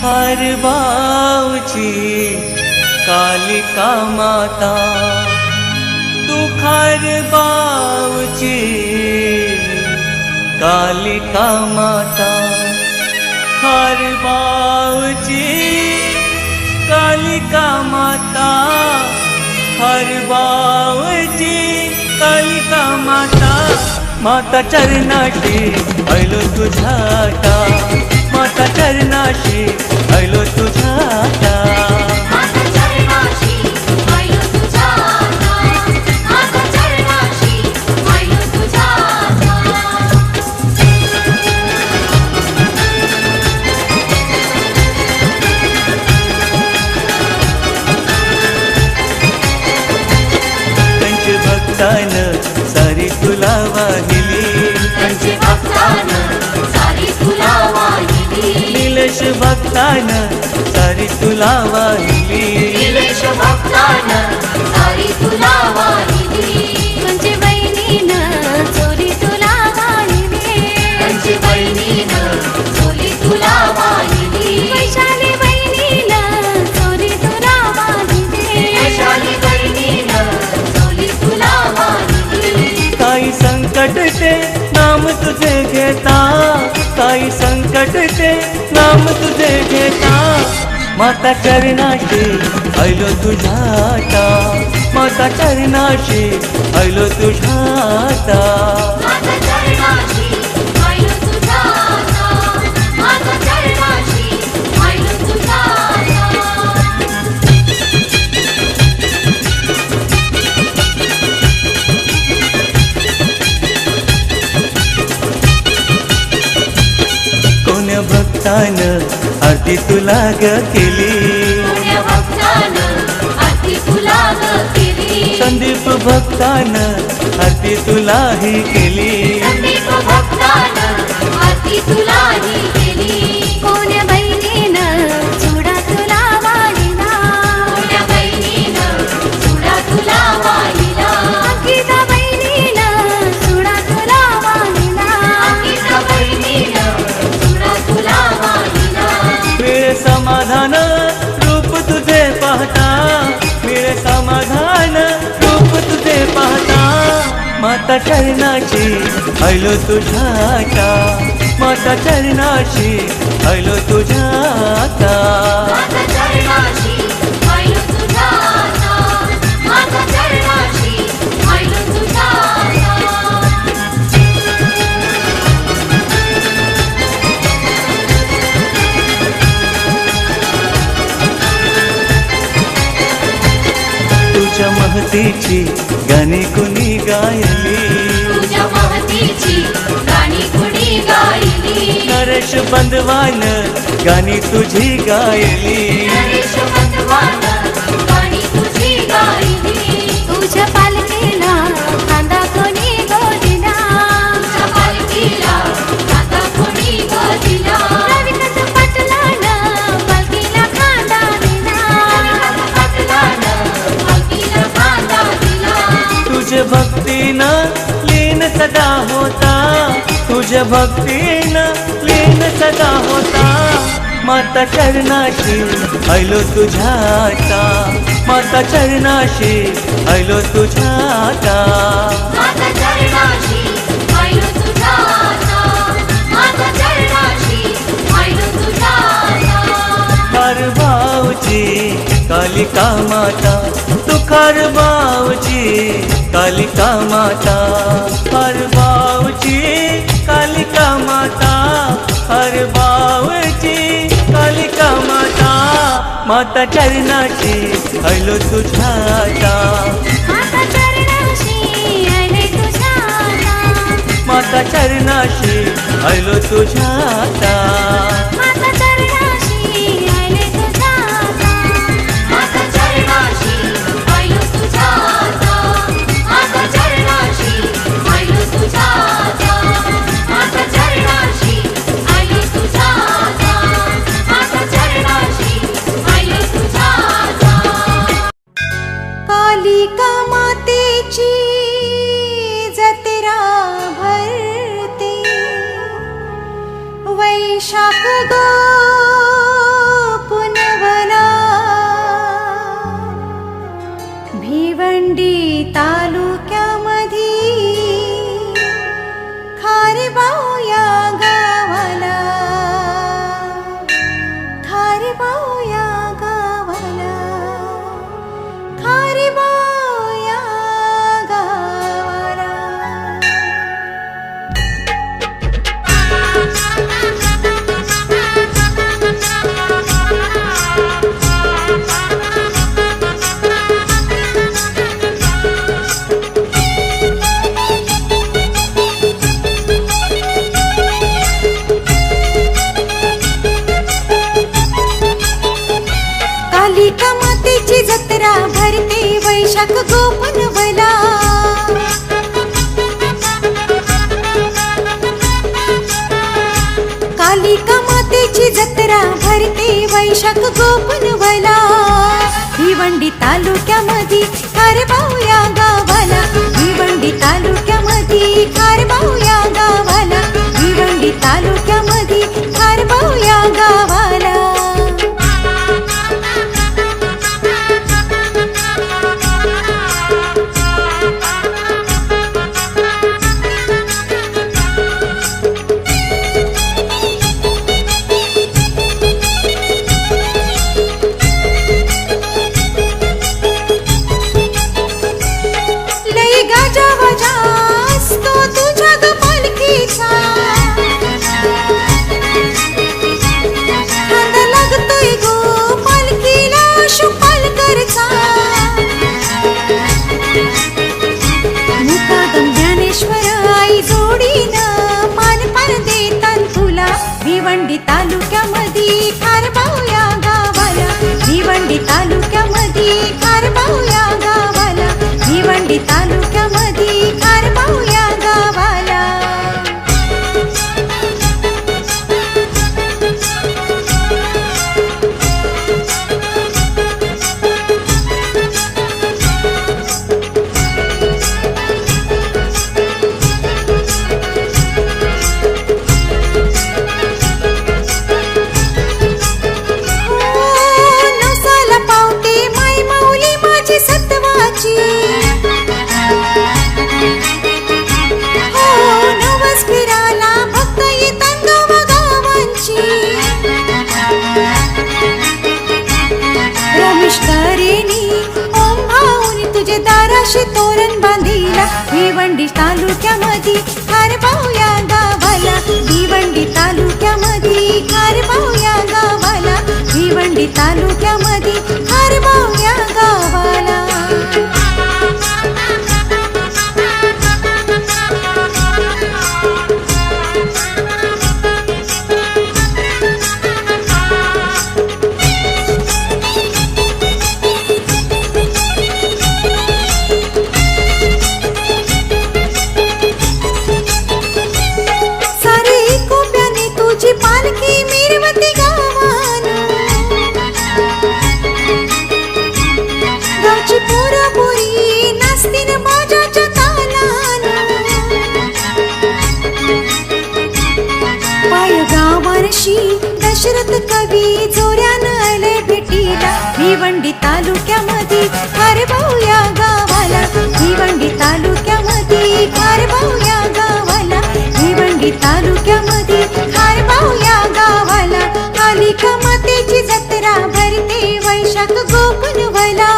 खारबावची कालिका माता, तू खारबावची कालिका माता, खारबावची कालिका माता, खारबावची कालिका माता, माता चरणाशी आयलो तुझ्याता, माता चरणाशी आयलो तुझ्याता, माता चरणाशी आयलो तुझ्याता, माता चरणाशी आयलो तुझ्याता. पंचभक्तान सारी तुला वाहिली, पंचभक्तान सारी तुला वाहिली, निलेश भक्तान सारी तुला वाहिली, निलेश भक्तान सारी तुला वाहिली, म्हणजे बहिणीनं चोरी तुला वाहिली, म्हणजे बहिणीनं चोरी तुला वाहिली, वैशाली बहिणीनं चोरी तुला वाहिली, वैशाली बहिणीनं चोरी तुला वाहिली. काही संकट ते नाम तुझे घेता, काही संकट ते नाम तुझे घेता, माता चरणाशी आयलो तुझ्याता, माता चरणाशी आयलो तुझ्याता, माता चरणाशी आयलो तुझ्याता, माता चरणाशी आयलो तुझ्याता. कोण भक्तान आरती तुला ग केली, पुण्य भक्तानं आरती तुला ग केली, संदीप भक्तान आरती तुलाही केली, संदीप भक्तानं आरती तुलाही केली. कोण्या बहिणीनं चुडा तुला वाहिला, कोण्या बहिणीनं चुडा तुला वाहिला, अंकिता बहिणीनं चुडा तुला वाहिला, अंकिता बहिणीनं चुडा तुला वाहिला. मिळे समाधान रूप तुझे पाहता, मिळे समाधान रूप तुझे पाहता, माता चरणाशी आयलो तुझ्याता, माता चरणाशी आयलो तुझ्याता, माता चरणाशी आयलो तुझ्याता, माता चरणाशी आयलो तुझ्याता. तुझ्या महतीची गाणी कुणी गायली, तुझ्या महतीची गाणी कुणी गायली, नरेश बंधवान गाणी तुझी गायली, नरेश बंधवान गाणी तुझी गायली. तुझ्या पालखीला खांदा कोणी गोदिला, तुझ्या पालखीला खांदा कोणी गोदिला, रविकांत पाटलानं पालखीला खांदा दिला, रविकांत पाटलानं पालखीला खांदा दिला. तुझ्या भक्तीनं लीन सदा होता, तुझ्या भक्तीनं लीन सदा होता, माता चरणाशी आयलो तुझ्याता, माता चरणाशी आयलो तुझ्याता, माता चरणाशी आयलो तुझ्याता, माता चरणाशी आयलो तुझ्याता. खारबावची कालिका माता, तू खारबावची कालिका माता, खारबावची कालिका माता, खारबावची कालिका माता, माता चरणाशी आयलो तुझ्याता, माता चरणाशी आयले तुझ्याता, माता चरणाशी आयलो तुझ्याता, माता चरणाशी आयले तुझ्याता, माता चरणाशी आयलो तुझ्याता, माता चरणाशी आयलो तुझ्याता, माता चरणाशी आयलो तुझ्याता, माता चरणाशी आयलो तुझ्याता. कालिका मातेची जत्रा भरते, वैशाख भिवंडी तालुक्यामधी खारेबाव या गावाला, खारेबाव या गावाला, खारेबाव या गावाला. कालिका मातेची जत्रा भरते वैशाख गोपनवला. कालिका मातेची जत्रा भरते वैशाख गोपनवला. भिवंडी तालुक्यामध्ये खारेबाव या गावाला, भिवंडी तालुक्यामध्ये खारेबाव या गावाला, भिवंडी तालुक्यामध्ये खारेबाव या गावाला. लई गाजावाजा असतो तुझ्या ग पालखीचा, खांदा लागतोय गो पालखीला शुपालकरचा. मुकादम ज्ञानेश्वर आई जोडीनं मानपान देतात तुला. भिवंडी तालुक्यामध्ये खारबाव या गावाला, भिवंडी तालुक्यामध्ये खारबाव या गावाला, भिवंडी तालुक्यामध्ये खारबाव या गावाला. नवसाला पावते माय माऊली माझी सत्वाची, हो नवस फिराला भक्त येतात गावागावांची. रमेश करेनी ओम भाऊनी तुझे दाराशी तोरण बांधिला. भिवंडी तालुक्यामध्ये खारबाव या गावाला, भिवंडी तालुक्यामध्ये खारबाव या गावाला, भिवंडी तालुक्यामध्ये खारबाव या गावाला. सारे कोप्याने तुझी पालखी मिरवती गावानं, गावची पोरं पोरी नाचतीन बाजाच्या तालानं. पाय गावारशी दशरथ कवी जोऱ्यानं आले भेटीला. भिवंडी तालुक्यामध्ये खारबाव या गावाला, भिवंडी तालुक्यामध्ये खारबाव या गावाला, भिवंडी तालुक्यामध्ये खारबाव या गावाला. कालिका मातेची जत्रा भरते वैशाख गोपनवला.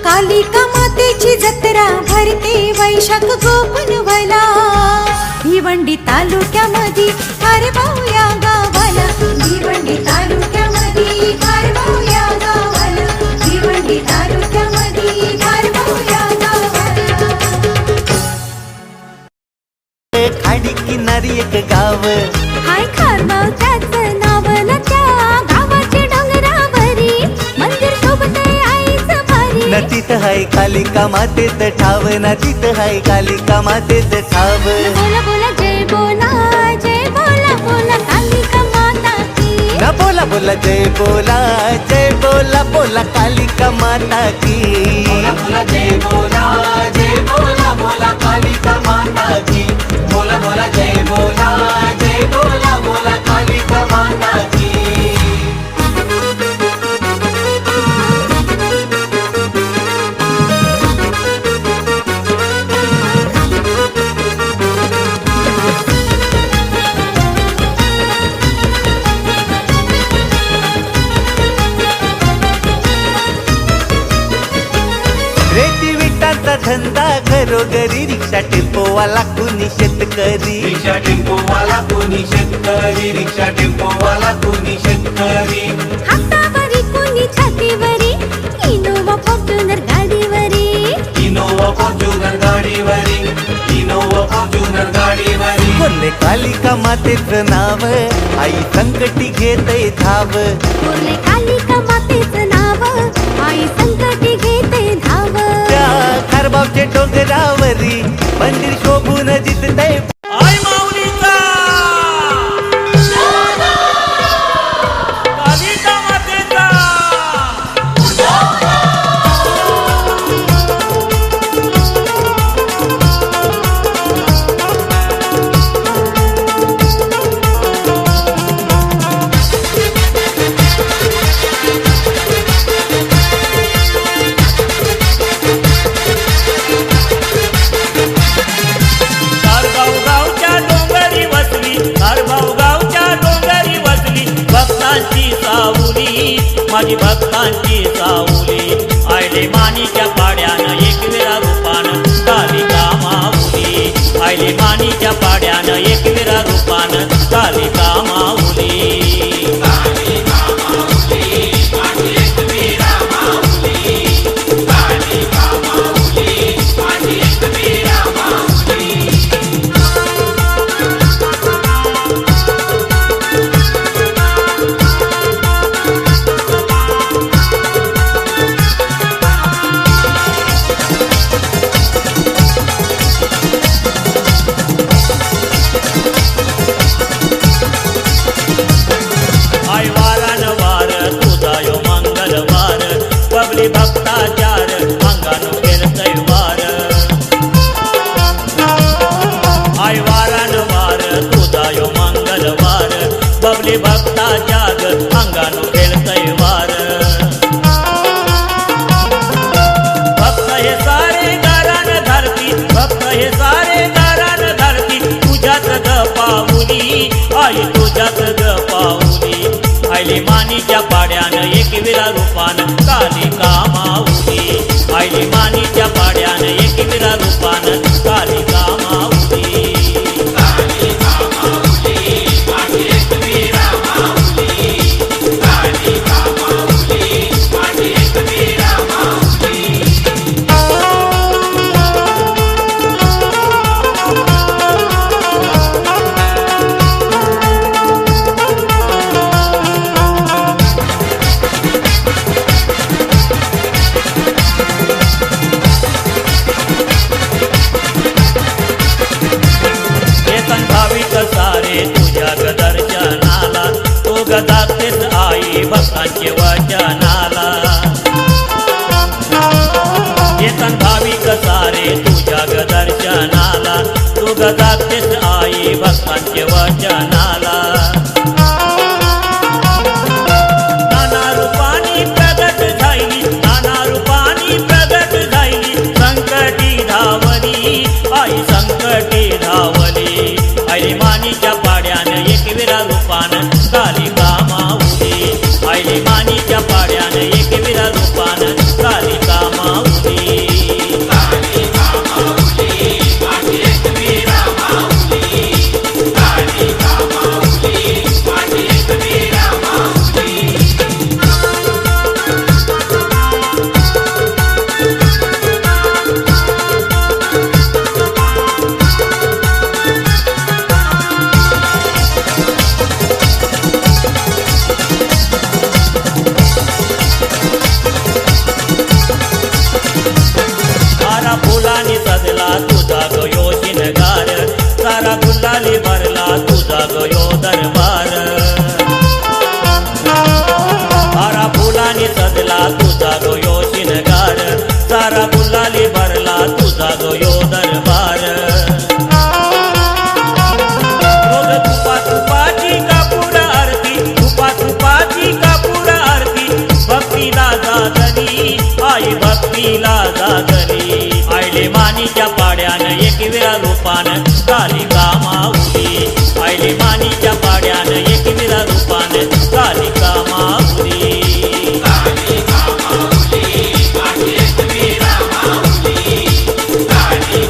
कालिका मातेची जत्रा भरते वैशाख गोपनवला. भिवंडी तालुक्यामध्ये खारबाव या गावाला, भिवंडी तालुक्यामध्ये खारबाव या गावाला, भिवंडी तालुक्यामध्ये खारबाव या गावाला. खाडी किनारी एक गाव, हाय खारबाव त्याचं नाव न त्या गावाच्या डोंगरावरी मंदिर शोभतंय आईचं भारी. न तिथं हाय कालिका मातेच ठाव, न तिथं हाय कालिका मातेच ठाव. बोला बोला जय बोला, जय बोला बोला कालिका माता की. न बोला बोला जय बोला, जय बोला बोला कालिका माता की. बोला बोला जय बोला, जय बोला बोला कालिका माता की. बोला बोला जय बोला, जय बोला बोला कालिका माता की. घरोघरी रिक्षा टेम्पोवाला कुणी शेतकरी रिक्षा टेम्पोवाला कोणी शेतकरी रिक्षा टेम्पोवाला कोणी शेतकरी हातावरी कोणी छातीवरी इनोवा फॉर्च्युनर गाडीवरी इनोवा फॉर्च्युनर गाडीवरी इनोवा फॉर्च्युनर गाडीवरी बोलले कालिका मातेचं नाव आई संकटी घेते धाव बोलले कालिका मातेचं नाव आई संकटी घेते धाव त्या खारबावच्या डोंगरावरी मंदिर शोभून दिसते आई माऊलीचा कालिका मातेचा गावच्या डोंगरी वसली गावच्या डोंगरी वसली भक्तांची सावली माझी भक्तांची सावली आयले मानीच्या पाड्यानं एक वेळा रूपानं कालिका माऊली आयले मानीच्या पाड्यानं एक वेळा रूपानं कालिका माऊली आय वार तुझा यो मंगलवार पगली भक्ताचार अंगानु केलतय वार आय वार तुझा यो मंगलवार पगली भक्ताचार अंगानु केलतय वार भक्त हे सारे गारान धरती भक्त हे सारे गारान धरती तुझ्यात ग पाऊली आई तुझ्यात ग पाऊली आयली मानीच्या पाड्यानं एक विरा रूपानं कालिका माऊली आयली मानीच्या पाड्यानं एक विरा रूपानं कालिका माऊली सारे तुझ्या ग दर्शनाला तो गदातेच आई भक्तांचे वचनाला येतन भाविक सारे तुझ्या ग दर्शनाला तो गदातेच आई भक्तांचे वचनाला नाना रूपानी प्रगट झाली नाना रूपानी प्रगट झाली संकटी धावली आई संकटी धावली आयली मानीच्या पाड्यानं एक विरा रूपानं कालिका माऊली आयली मानीच्या पाड्यानं एक विरा रूपानं कालिका माऊली फुलानी सजला तुझा गयो शिनगार सारा गुलाली भरला तुझा गयो दरबार सारा फुलानी सजला तुझा गयो शिनगार सारा गुलाली भरला तुझा गयो दरबार रोज तुपाची कापूर आरती तुपाची कापूर आरती भक्तीला जागली आई भक्तीला जागली आयले मानीच्या पाड्यानं एक विरा रूपानं कालिका माऊली आयले मानीच्या पाड्यानं एक विरा रूपानं कालिका माऊली कालिका माऊली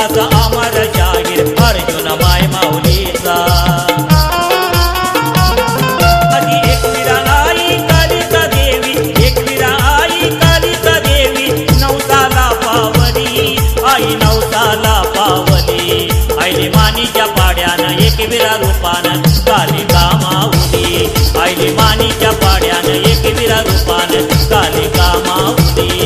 भक्ताचा अमर जाहीर अर्जुन माय माऊलीचा आधी एकविरा आई कालिका देवी एकविरा आई कालिका देवी नवसाला पावली आई नवसाला पावली आईली मानीच्या पाड्यानं एकविरा रूपानं कालिका माऊली आईली मानीच्या पाड्यानं एकविरा रूपानं कालिका माऊली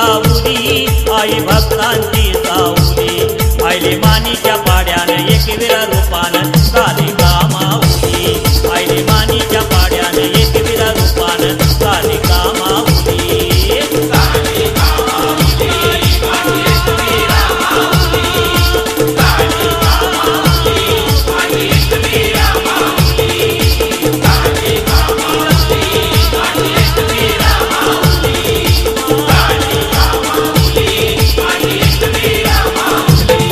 आई भक्तांची सावली आईले मानीच्या पाड्यानं एकविरा रूपानं कालिका माऊली आईले मानीच्या पाड्यानं एकविरा रूपानं कालिका माऊली कालिका माऊली माझी एकविरा माऊली कालिका माऊली माझी एकविरा माऊली कालिका माऊली माझी एकविरा माऊली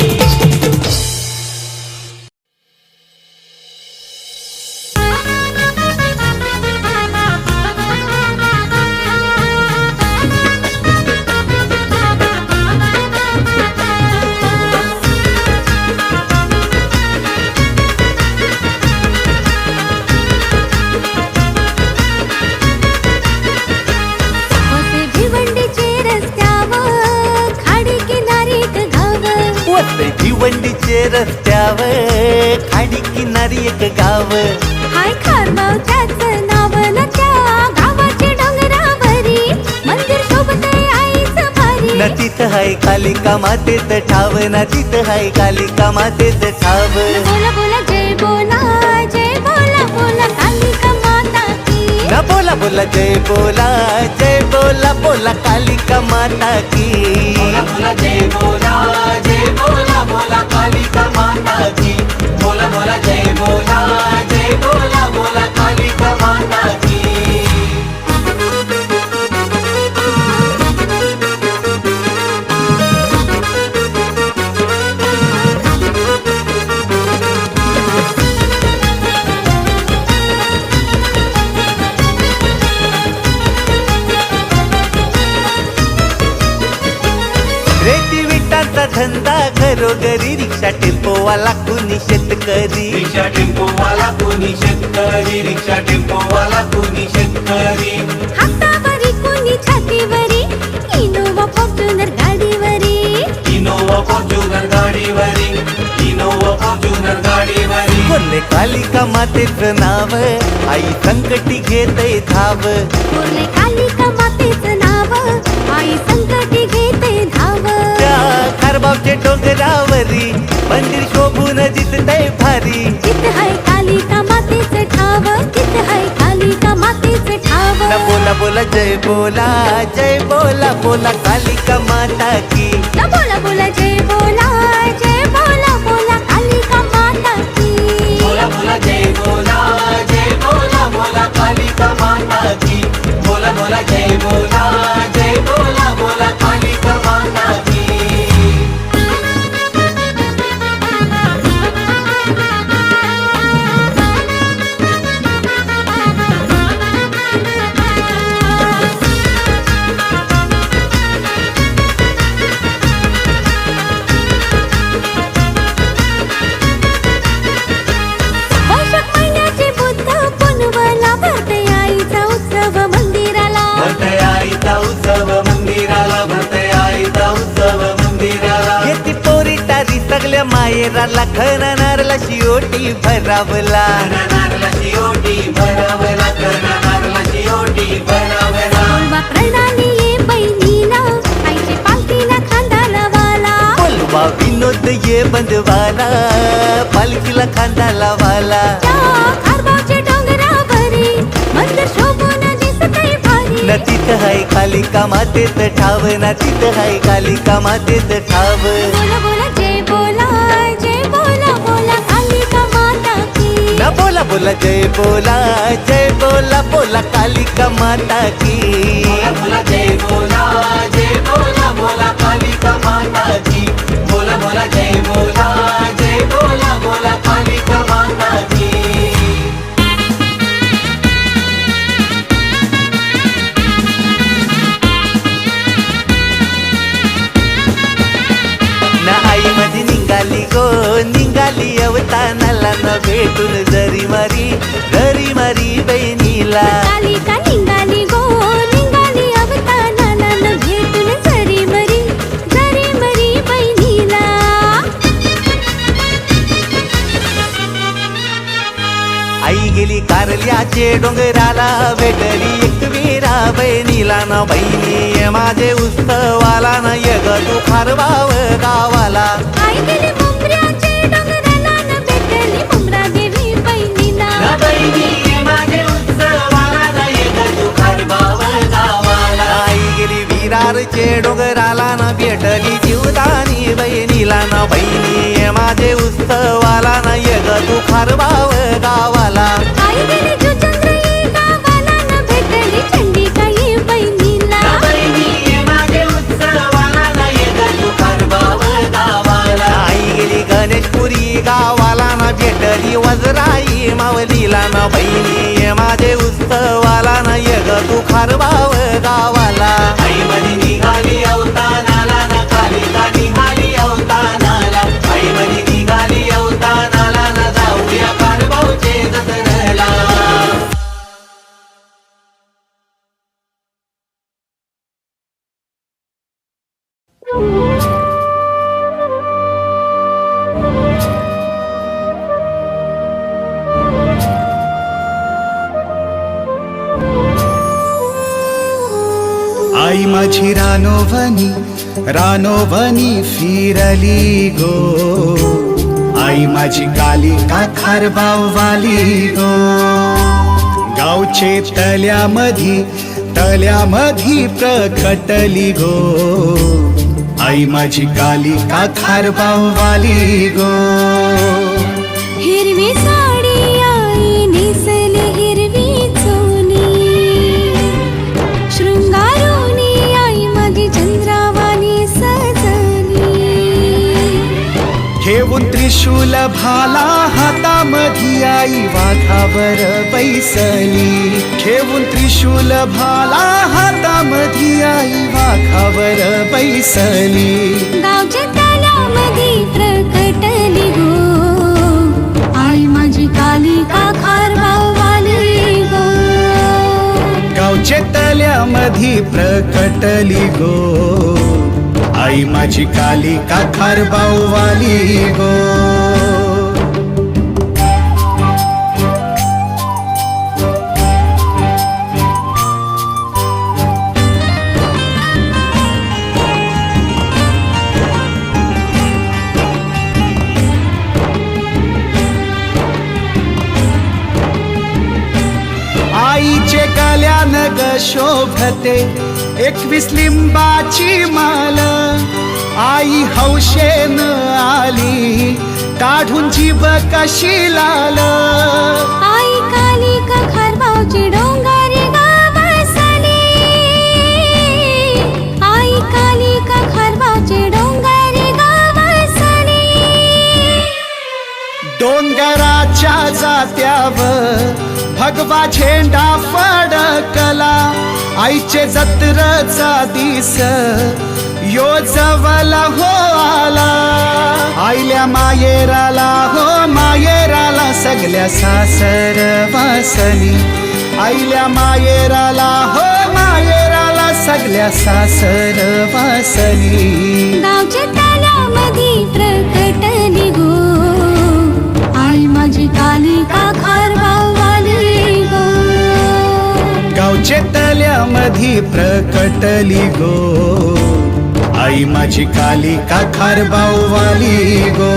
भिवंडीचे रस्त्यावर खाडी किनारी एक गाव हाय खारबाव त्याचं नाव न त्या गावाच्या डोंगरावरी मंदिर शोभतय आईचं भारी न तिथं हाय कालिका मातेच ठाव न तिथं हाय कालिका मातेच ठाव बोला बोला जय बोला जय बोला बोला कालिका माता की न बोला बोला जय बोला जय बोला बोला कालिका माता की बोला बोला जय बोला जय बोला बोला कालिका माता की बोला बोला जय बोला जय बोला बोला कालिका माता की रेती विटाचा धंदा घरोघरी रिक्षा टेम्पोवाला कुणी शेतकरी रिक्षा टेम्पोवाला कोणी शेतकरी रिक्षा टेम्पोवाला कोणी शेतकरी हातावरी कोणी छातीवरी इनोवा फॉर्च्युनर गाडीवरी इनोवा फॉर्च्युनर गाडीवरी इनोवा फॉर्च्युनर गाडीवरी बोलले कालिका मातेचं नाव आई संकटी घेतय धाव बोलले कालिका मातेचं नाव आई संकटी घेते धाव त्या खारबावच्या डोंगरावरी मंदिर शोभून दिसतय भारी तिथं हाय कालिका मातेचं ठाव तिथं हाय कालिका मातेचं ठाव न बोला बोला जय बोला जय बोला बोला कालिका माता की न बोला बोला जय बोला जय बोला बोला कालिका माता की बोला बोला जय बोला जय बोला बोला कालिका माता की बोला बोला जय बोला जय बोला बोला कालिका माता की वैशाख महिन्याचे बुद्ध पुनवला भरते आईचा उत्सव मंदिराला भरतय आईचा उत्सव मंदिराला भरतय आईचा उत्सव मंदिराला येती पोरी तारी सगळ्या मायेराला खणणारला शिओटी भरावला नारला शिओटी भरावला नारला शिओटी भरावला बोलवा प्रणाली ये बहिणीला आईची पालखीला खांदा वाला बोलवा विनोद ये बंदवाला पालखीला खांदा लावाला त्या खारबावच्या डोंगरावरी मंदिर शोभून दिसतय भारी न तिथं हाय कालिका मातेच ठाव न तिथं हाय कालिका मातेच ठाव बोला बोला जय बोला जय बोला बोला कालिका माता की न बोला बोला जय बोला जय बोला बोला कालिका माता की बोला बोला जय बोला जय बोला बोला कालिका माता की निघाली अवतानाला न भेटून जरी मरी बहिणीला. कालिका निघाली गो निघाली अवतानाला न भेटून जरी मरी बहिणीला. आई गेली कारल्याचे डोंगराला भेटली एक वीरा बहिणीला न बहिणी माझे उत्सवाला न यग तू खारबाव गावाला. आई गेली मुंबऱ्याचे डोंगराला न भेटली मुंब्रा देवी बहिणीला. न बहिणी माझे उत्सवाला न येत तू खारबाव गावाला. आई गेली विरारचे डोंगराला न भेटली जीवदानी बहिणीला न बहिणी माझे उत्सवाला न यग तू खारबाव गावाला. आई गेली जुचंद्रई गावाला न भेटली चंडिकाई बहिणीला. न बहिणी माझे उत्सवाला न येत तू खारबाव गावाला. आई गेली गणेशपुरी गावाला न भेटली वज्राई मावलीला न बहिणी माझे उत्सवाला न यग तू खारबाव गावाला. आई मधी निघाली अवतानाला न कालिका निघाली अवतानाला. आई मधी निघाली अवतानाला न जाऊया कारभाऊचे जत्रेला. आई माझी रानोवनी फिरली गो. आई माझी कालिका खारबाववाली गो. गावचे तल्यामधी प्रकटली गो. आई माझी कालिका खारबाववाली गो. हिरवी साडी आई नेसली हिरवी चोनी. शृंगारोनी आई माझी चंद्रावानी सजली. घेऊन त्रिशूल भाला हातामधी आई वाघावर बैसली. घेऊन त्रिशूल भाला हातामधी आई वाघावर बैसली. गावच्या तलामध्ये प्रकटली गो. आई माझी कालिका खारबाववाली गो. गावचे तल्यामधी प्रकटली गो. आई माझी कालिका खारबाववाली गो. आईचे गल्यान ग शोभते 21 लिंबाची माल. आई हौशेन आली काढून जीव कशी लाल. आई कालिका खारबावची डोंगरी गावसली. आई कालिका खारबावची डोंगरी गावसली. डोंगराच्या जात्यावर भगवा झेंडा फडकला. आईचे जत्रचा दिस यो जवला हो आला. आईल्या मायेराला सगळ्या सासर वासनी. आईल्या मायेराला सगळ्या सासर वासनी. गावच्या तलामध्ये प्रकटली गो. आई माझी कालिका खारबाववाली गो. गावचे तल्यामधी प्रकटली गो. आई माझी कालिका खारबाववाली गो.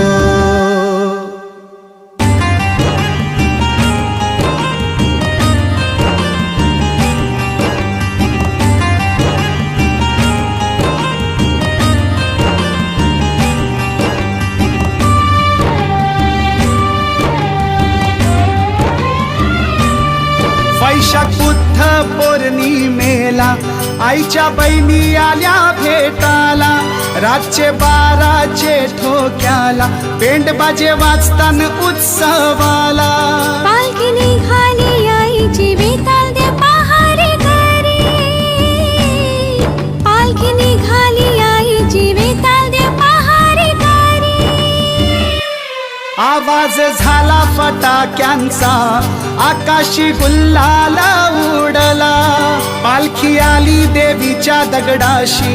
वैशाख बुद्ध पौर्णिमेला आईच्या बहिणी आल्या भेटाला. रातचे 12चे ठोक्याला पेंड बाजे वाजताना उत्सवाला. पालखी निघाली आईची बेताल दे पहारे घरी. पालखी निघाली आईची बेताल दे पहारे घरी. आवाज झाला फटाक्यांचा, आकाशी गुल्हाल उडला. पालखी आली देवीच्या दगडाशी,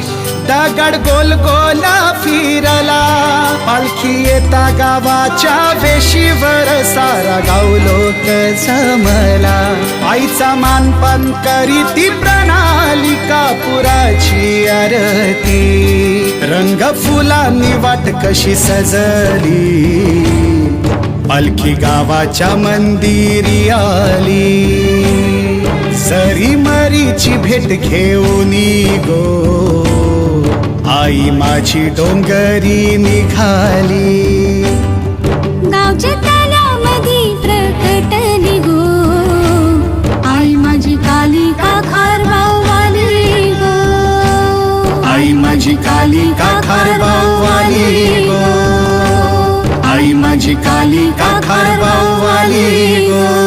दगड गोल गोल फिरला. पालखी येता गावाच्या वेशीवर, सारा गाव लोक जमला. आईचा मानपान करीती प्रणालिका, पुराची आरती. रंग फुलांनी वाट कशी सजली, पालखी गावाच्या मंदिरी आली. सरी मरीची भेट घेऊनी गो, आई माझी डोंगरी निघाली. गावच्या तलावामध्ये प्रकटली गो, आई माझी कालिका खारबावाली गो. आई माझी कालिका खारबावाली गो, आई माझी कालिका खारबावाली गो.